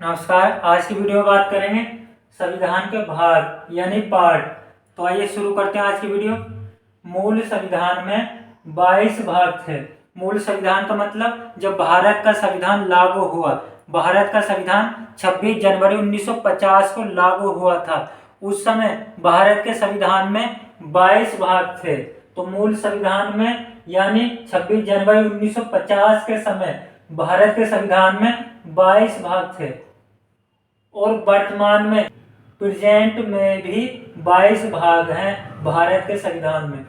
नमस्कार। आज की वीडियो में बात करेंगे संविधान के भाग यानी पार्ट। तो आइए शुरू करते हैं आज की वीडियो। मूल संविधान में 22 भाग थे। मूल संविधान का मतलब जब भारत का संविधान लागू हुआ, भारत का संविधान 26 जनवरी 1950 को लागू हुआ था। उस समय भारत के संविधान में 22 भाग थे। तो मूल संविधान में यानी 26 जनवरी 1950 के समय भारत के संविधान में 22 भाग थे और वर्तमान में प्रेजेंट में भी 22 भाग हैं भारत के संविधान में।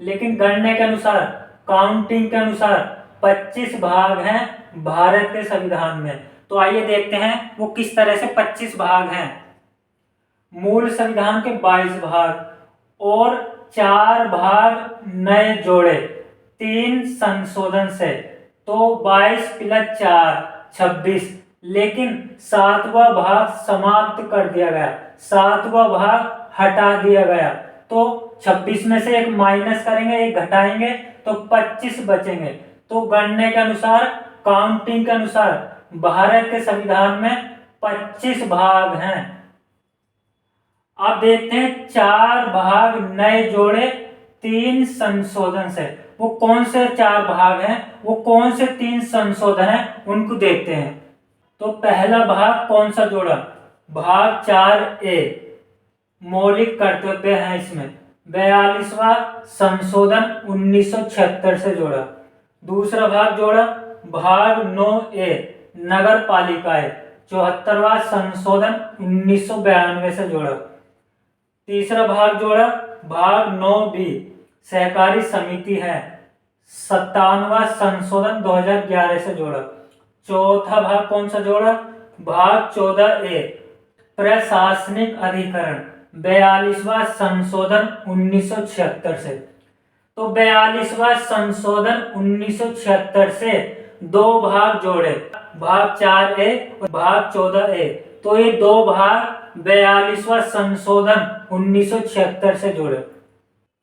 लेकिन गणना के अनुसार, काउंटिंग के अनुसार 25 भाग हैं भारत के संविधान में। तो आइए देखते हैं वो किस तरह से 25 भाग हैं। मूल संविधान के 22 भाग और 4 भाग नए जोड़े 3 संशोधन से, तो 22 + 4 26। लेकिन 7वां भाग समाप्त कर दिया गया, 7वां भाग हटा दिया गया। तो 26 में से एक माइनस करेंगे, एक घटाएंगे तो 25 बचेंगे। तो गणना के अनुसार, काउंटिंग के अनुसार भारत के संविधान में 25 भाग हैं। अब देखते हैं 4 भाग नए जोड़े 3 संशोधन से। वो कौन से 4 भाग हैं, वो कौन से 3 संशोधन हैं, उनको देखते हैं। तो पहला भाग कौन सा जोड़ा? भाग 4A मौलिक कर्तव्य है। इसमें 42वां संशोधन 1976 से जोड़ा। दूसरा भाग जोड़ा भाग 9A नगर पालिकाएं, 74वां संशोधन 1992 से जोड़ा। तीसरा भाग जोड़ा भाग 9B सहकारी समिति है, 57वां संशोधन 2011 से जोड़ा। चौथा भाग कौन सा जोड़ा? भाग 14A प्रशासनिक अधिकरण, 42वां संशोधन 1976 से। तो 42वां संशोधन 1976 से 2 भाग जोड़े, भाग 4A और भाग 14A। तो ये 2 भाग 42वां संशोधन 1976 से जोड़े।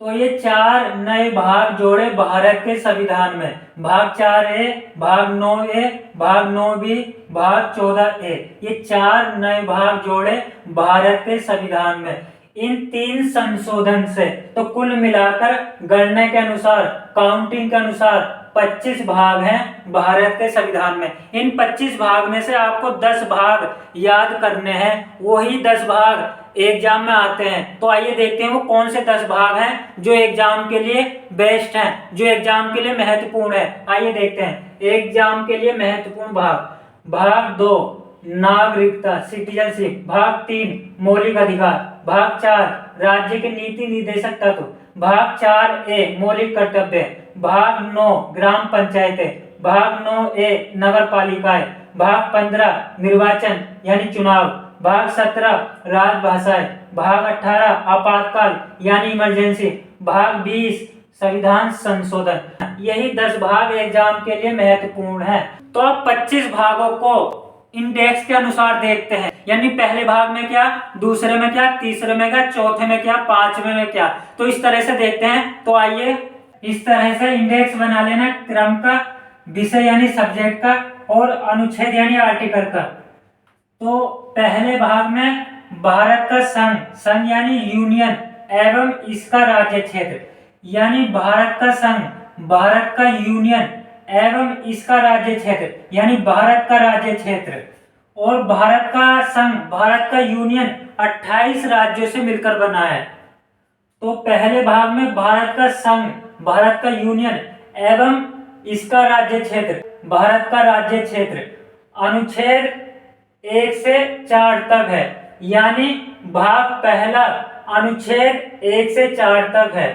तो ये 4 नए भाग जोड़े भारत के संविधान में, भाग 4A, भाग 9A, भाग 9B, भाग 14A। ये 4 नए भाग जोड़े भारत के संविधान में। इन 3 संशोधन से तो कुल मिलाकर गणना के अनुसार, काउंटिंग के अनुसार 25 भाग हैं भारत के संविधान में। इन 25 भाग में से आपको 10 भाग याद करने हैं, वही 10 भाग एग्जाम में आते हैं। तो आइए देखते हैं वो कौन से 10 भाग हैं जो एग्जाम के लिए बेस्ट हैं, जो एग्जाम के लिए महत्वपूर्ण है। आइए देखते हैं एग्जाम के लिए महत्वपूर्ण भाग। भाग 2 नागरिकता सिटीजनशिप, भाग 3 मौलिक अधिकार, भाग 4 राज्य के नीति निर्देशक तत्व, भाग 4A मौलिक कर्तव्य, भाग 9 ग्राम पंचायतें, भाग 9A नगर पालिकाएं, भाग 15 निर्वाचन यानी चुनाव, भाग 17 राजभाषाएं, भाग 18 आपातकाल यानी इमरजेंसी, भाग 20 संविधान संशोधन। यही 10 भाग एग्जाम के लिए महत्वपूर्ण है। तो अब 25 भागों को इंडेक्स के अनुसार देखते हैं, यानी पहले भाग में क्या, दूसरे में क्या, तीसरे में क्या, चौथे में क्या, पांचवें में क्या। तो इस तरह से देखते हैं। तो आइए इस तरह से इंडेक्स बना लेना, क्रम का, विषय यानी सब्जेक्ट का, और अनुच्छेद यानी आर्टिकल का। तो पहले भाग में भारत का संघ, संघ यानी यूनियन एवं इसका राज्य क्षेत्र, यानी भारत का संघ, भारत का यूनियन एवं इसका राज्य क्षेत्र, यानी भारत का राज्य क्षेत्र। और भारत का संघ, भारत का यूनियन 28 राज्यों से मिलकर बना है। तो पहले भाग में भारत का संघ, भारत का यूनियन एवं इसका राज्य क्षेत्र, भारत का राज्य क्षेत्र अनुच्छेद 1 से 4 तक है, यानी भाग पहला अनुच्छेद 1 से 4 तक है।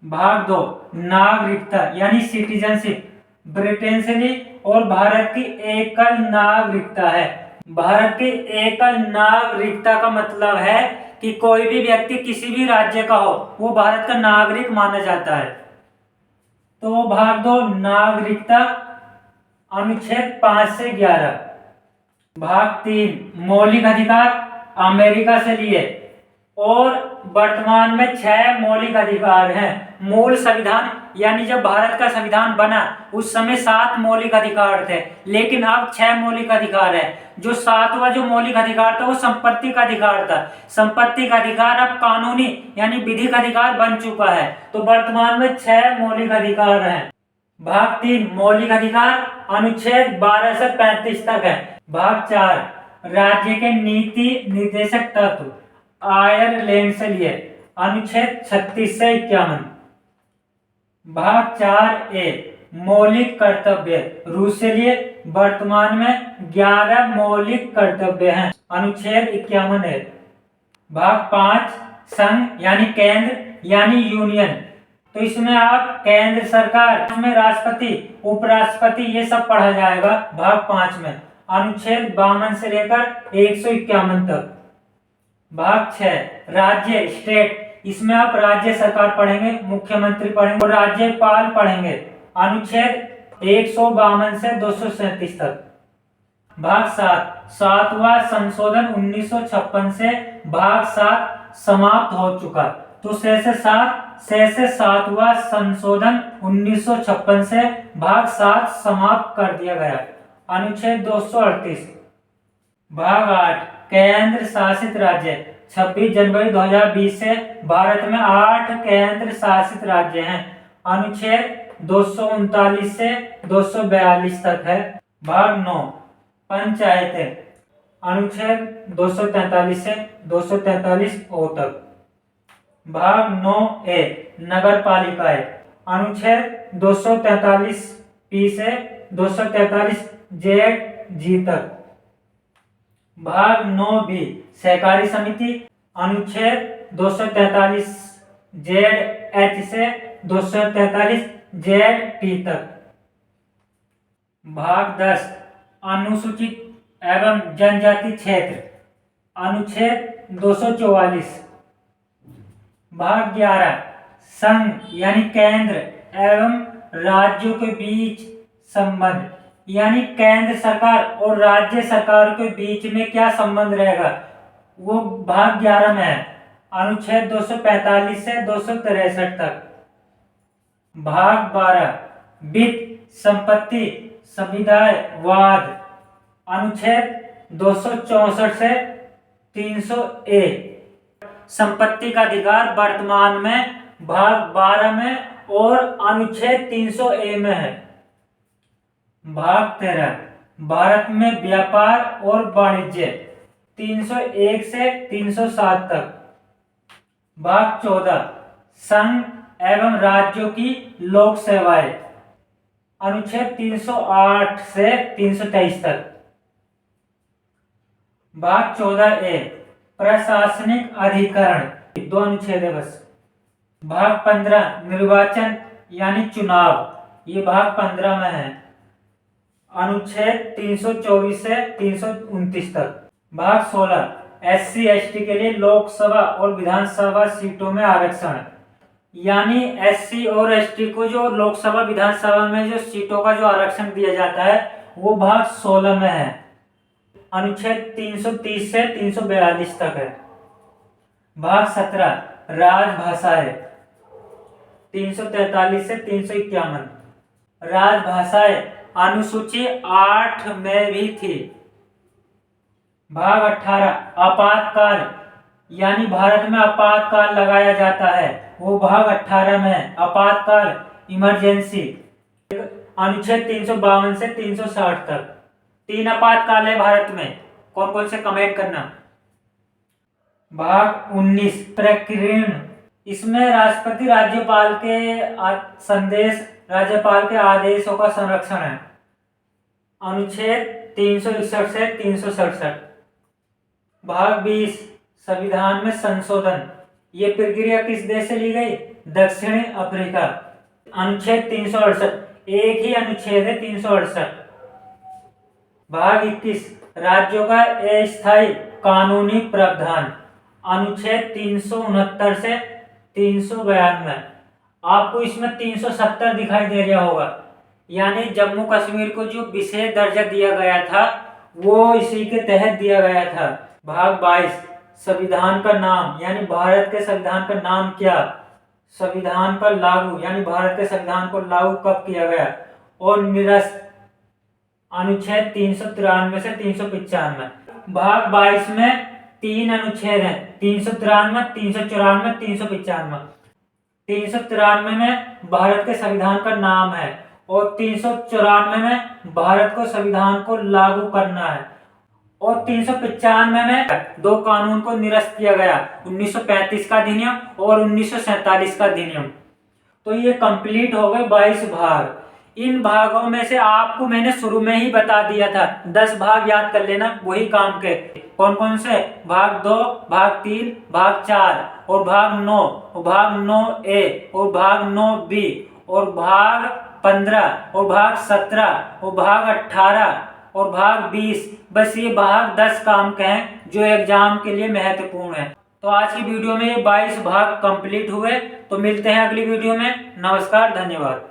भाग 2 नागरिकता यानी सिटीजनशिप, ब्रिटेन से ली और भारत की एकल नागरिकता है। भारत की एकल नागरिकता का मतलब है कि कोई भी व्यक्ति किसी भी राज्य का हो, वो भारत का नागरिक माना जाता है। तो भाग 2 नागरिकता अनुच्छेद 5 से 11। भाग 3 मौलिक अधिकार अमेरिका से लिए और वर्तमान में 6 मौलिक अधिकार हैं। मूल संविधान यानी जब भारत का संविधान बना उस समय 7 मौलिक अधिकार थे, लेकिन अब 6 मौलिक अधिकार है। जो 7वां जो मौलिक अधिकार था वो संपत्ति का अधिकार था। संपत्ति का अधिकार अब कानूनी यानी विधिक अधिकार बन चुका है। तो वर्तमान में 6 मौलिक अधिकार हैं। भाग 3 मौलिक अधिकार अनुच्छेद 12 से 35 तक है। भाग 4 राज्य के नीति निर्देशक तत्व आयरलैंड से लिए अनुच्छेद 36 से 51। भाग 4A मौलिक कर्तव्य रूस से लिए वर्तमान में 11 मौलिक कर्तव्य हैं, अनुच्छेद 51 है। भाग 5 संघ यानी केंद्र यानी यूनियन, तो इसमें आप केंद्र सरकार, इसमें राष्ट्रपति उपराष्ट्रपति ये सब पढ़ा जाएगा। भाग 5 में अनुच्छेद 52 से लेकर 151 तक। भाग 6 राज्य स्टेट, इसमें आप राज्य सरकार पढ़ेंगे, मुख्यमंत्री पढ़ेंगे और राज्यपाल पढ़ेंगे, अनुच्छेद 152 से 237 तक। भाग 7 7वां संशोधन 1956 से भाग 7 समाप्त हो चुका। तो 6 से 7वां संशोधन 1956 से भाग 7 समाप्त कर दिया गया, अनुच्छेद 238। भाग 8 केंद्र शासित राज्य 26 जनवरी 2020 से भारत में 8 केंद्र शासित राज्य हैं, अनुच्छेद 239 से 242 तक है। भाग 9 पंचायतें, अनुच्छेद 243 से 243 ओ तक। भाग 9A नगर पालिकाएं, अनुच्छेद 243 P से 243 ZG तक। भाग 9B सहकारी समिति, अनुच्छेद 243 ZH से 243 ZT तक। भाग 10 अनुसूचित एवं जनजाति क्षेत्र, अनुच्छेद 244। भाग 11 संघ यानी केंद्र एवं राज्यों के बीच संबंध, यानी केंद्र सरकार और राज्य सरकार के बीच में क्या संबंध रहेगा, वो भाग 11 में है, अनुच्छेद 245 से 263 तक। भाग 12 वित्त संपत्ति संविदावाद, अनुच्छेद 264 से 300A। संपत्ति का अधिकार वर्तमान में भाग 12 में और अनुच्छेद 300A में है। भाग 13 भारत में व्यापार और वाणिज्य 301 से 307 तक। भाग 14 संघ एवं राज्यों की लोक सेवाएं, अनुच्छेद 308 से 323 तक। भाग 14A प्रशासनिक अधिकरण, 2 अनुच्छेद है बस। भाग 15 निर्वाचन यानी चुनाव, ये भाग 15 में है, अनुच्छेद 324 से 329 तक। भाग 16 SC ST के लिए लोकसभा और विधानसभा सीटों में आरक्षण, यानी SC और ST को जो लोकसभा विधानसभा में जो सीटों का जो आरक्षण दिया जाता है वो भाग 16 में है, अनुच्छेद 330 से 342 तक है। भाग 17 राजभाषाएं 343 से 351। राजभाषाएं अनुसूची 8 में भी थी। भाग 18 आपातकाल, यानी भारत में आपातकाल लगाया जाता है, वो भाग 18 में है, आपातकाल इमरजेंसी, अनुच्छेद 352 से 360 तक। 3 आपातकाल है भारत में, कौन कौन से कमेंट करना। भाग 19 प्रकीर्ण, इसमें राष्ट्रपति राज्यपाल के संदेश, राज्यपाल के आदेशों का संरक्षण है, अनुच्छेद 361 से 367। भाग 20 संविधान में संशोधन, ये प्रक्रिया किस देश से ली गई, दक्षिणी अफ्रीका, अनुच्छेद 368, एक ही अनुच्छेद है 368। भाग 21 राज्यों का अस्थायी कानूनी प्रावधान, अनुच्छेद 369 से 392। आपको इसमें 370 दिखाई दे रहा होगा, यानी जम्मू कश्मीर को जो विशेष दर्जा दिया गया था वो इसी के तहत दिया गया था। भाग 22 संविधान का नाम यानी भारत के संविधान का नाम क्या, संविधान का लागू यानी भारत के संविधान को लागू कब किया गया, और निरस्त अनुच्छेद 393 से 395। भाग 22 में 3 अनुच्छेद हैं, 393, 394, 395। 393 में भारत के संविधान का नाम है और 394 में भारत को संविधान को लागू करना है, और 395 में 2 कानून को निरस्त किया गया, 1935 का अधिनियम और 1947 का अधिनियम। तो ये कंप्लीट हो गए 22 भाग। इन भागों में से आपको मैंने शुरू में ही बता दिया था, 10 भाग याद कर लेना वही काम के। कौन कौन से? भाग 2, भाग 3, भाग 4 और भाग 9, भाग 9A और भाग 9B और भाग 15 और भाग 17 और भाग 18 और भाग 20। बस ये भाग 10 काम के हैं जो एग्जाम के लिए महत्वपूर्ण है। तो आज की वीडियो में ये 22 भाग कंप्लीट हुए। तो मिलते हैं अगली वीडियो में। नमस्कार, धन्यवाद।